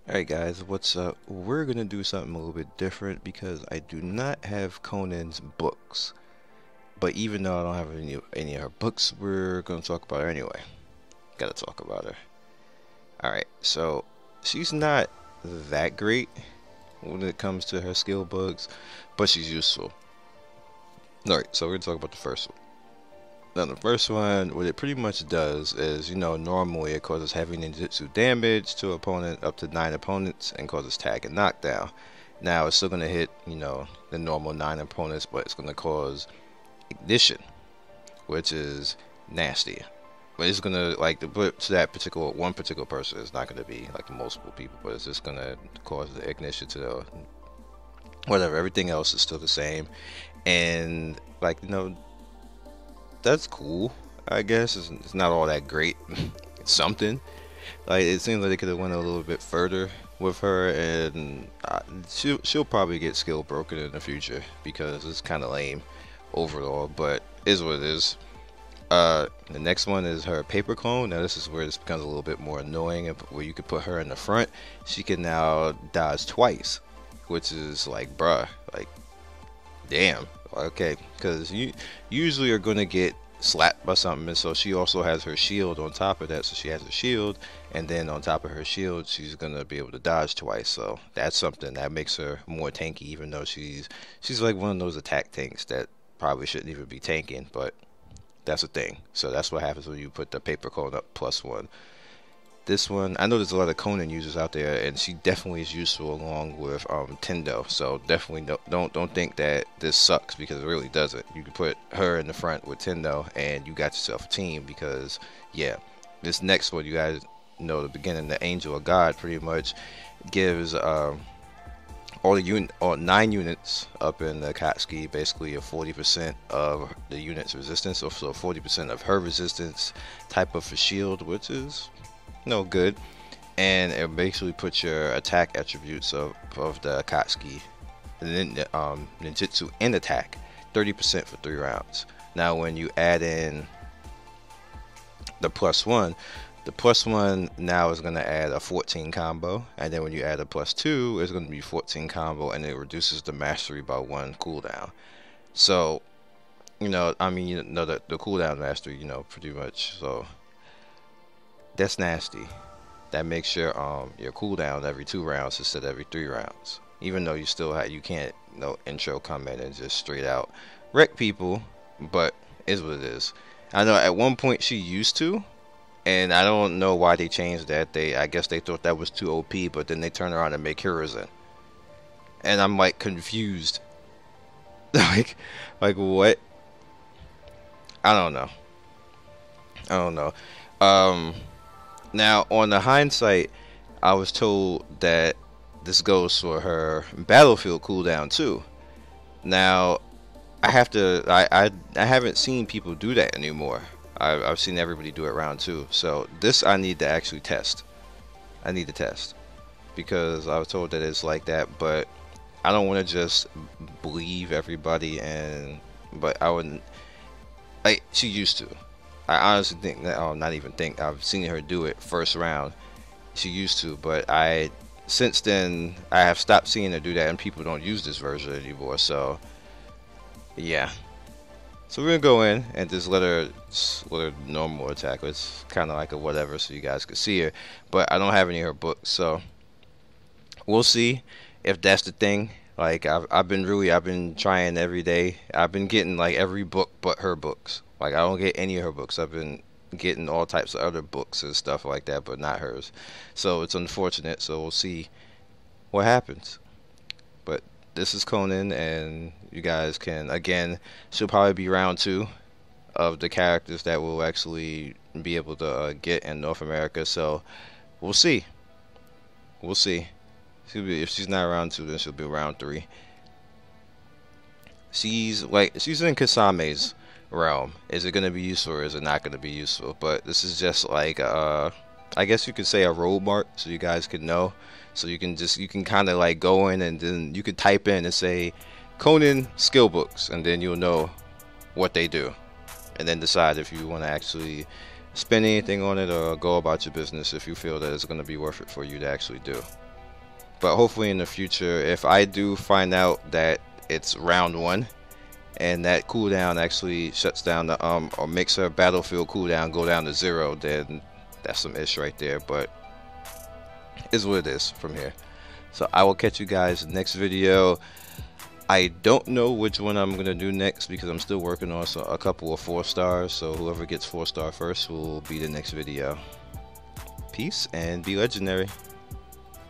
Alright guys, what's up? We're gonna do something a little bit different because I do not have Conan's books. But even though I don't have any of her books, we're gonna talk about her anyway. Gotta talk about her. Alright, so she's not that great when it comes to her skill books, but she's useful. Alright, so we're gonna talk about the first one. Now the first one, what it pretty much does is, normally it causes heavy ninjutsu damage to opponent up to 9 opponents and causes tag and knockdown. Now it's still gonna hit, the normal 9 opponents, but it's gonna cause ignition, which is nasty. But it's gonna but to that particular one particular person, it's not gonna be like multiple people, but it's just gonna cause the ignition to the whatever. Everything else is still the same, and that's cool. I guess it's not all that great. It's something. Like it seems like they could have went a little bit further with her, and she'll probably get skill broken in the future because it's kind of lame overall. But is what it is. The next one is her paper clone. Now this is where this becomes a little bit more annoying, where you could put her in the front. She can now dodge twice, which is like, bruh, like, damn. Okay, because you usually are gonna get slapped by something, and so she also has her shield on top of that. So she has her shield, and then on top of her shield, she's gonna be able to dodge twice. So that's something that makes her more tanky, even though she's like one of those attack tanks that probably shouldn't even be tanking, but that's a thing. So that's what happens when you put the paper cone up +1. This one, I know there's a lot of Konan users out there, and she definitely is useful along with Tendo. So definitely don't think that this sucks, because it really doesn't. You can put her in the front with Tendo, and you got yourself a team. Because yeah, this next one, you guys know the beginning, the Angel of God pretty much gives all 9 units up in the Akatsuki basically a 40% of the unit's resistance, so 40% of her resistance type of a shield, which is no good. And it basically puts your attack attributes of the Akatsuki, and then ninjutsu and attack 30% for 3 rounds. Now when you add in the +1, the +1 now is going to add a 14 combo, and then when you add a +2, it's going to be 14 combo, and it reduces the mastery by 1 cooldown. So I mean, the cooldown mastery, pretty much. So that's nasty. That makes your cooldown every 2 rounds instead of every 3 rounds. Even though you can't intro come in and just straight out wreck people, but is what it is. I know at one point she used to, and I don't know why they changed that. I guess they thought that was too OP, but then they turn around and make Hiruzen, and I'm like confused. like what? I don't know. I don't know. Now, on the hindsight, I was told that this goes for her battlefield cooldown too. Now, I have to. I haven't seen people do that anymore. I've seen everybody do it round 2. So this I need to actually test. I need to test, because I was told that it's like that, but I don't want to just believe everybody. But I wouldn't. Like she used to. I honestly think that, not even think, I've seen her do it first round. She used to, but since then I have stopped seeing her do that, and people don't use this version anymore. So yeah. So we're gonna go in and just let her normal attack. It's kind of like a whatever, so you guys can see her. But I don't have any of her books, so we'll see if that's the thing. Like I've been trying every day. I've been getting like every book but her books. Like I don't get any of her books. I've been getting all types of other books and stuff like that, but not hers. So it's unfortunate. So we'll see what happens. But this is Conan, and you guys can, again, she'll probably be round 2 of the characters that will actually be able to get in North America. So we'll see. We'll see. If she's not round 2, then she'll be round 3. She's in Kasame's realm. Is it going to be useful, or is it not going to be useful? But this is just like I guess you could say a road mark, so you guys can know. So you can kind of like go in, and then you could type in and say Konan Skillbooks, and then you'll know what they do, and then decide if you want to actually spend anything on it or go about your business if you feel that it's going to be worth it for you to actually do. But hopefully in the future, if I do find out that it's round 1 and that cooldown actually shuts down the or makes her battlefield cooldown go down to 0, then that's some ish right there. But is what it is from here. So I will catch you guys next video. I don't know which one I'm gonna do next because I'm still working on a couple of 4 stars. So whoever gets 4-star first will be the next video. Peace and be legendary.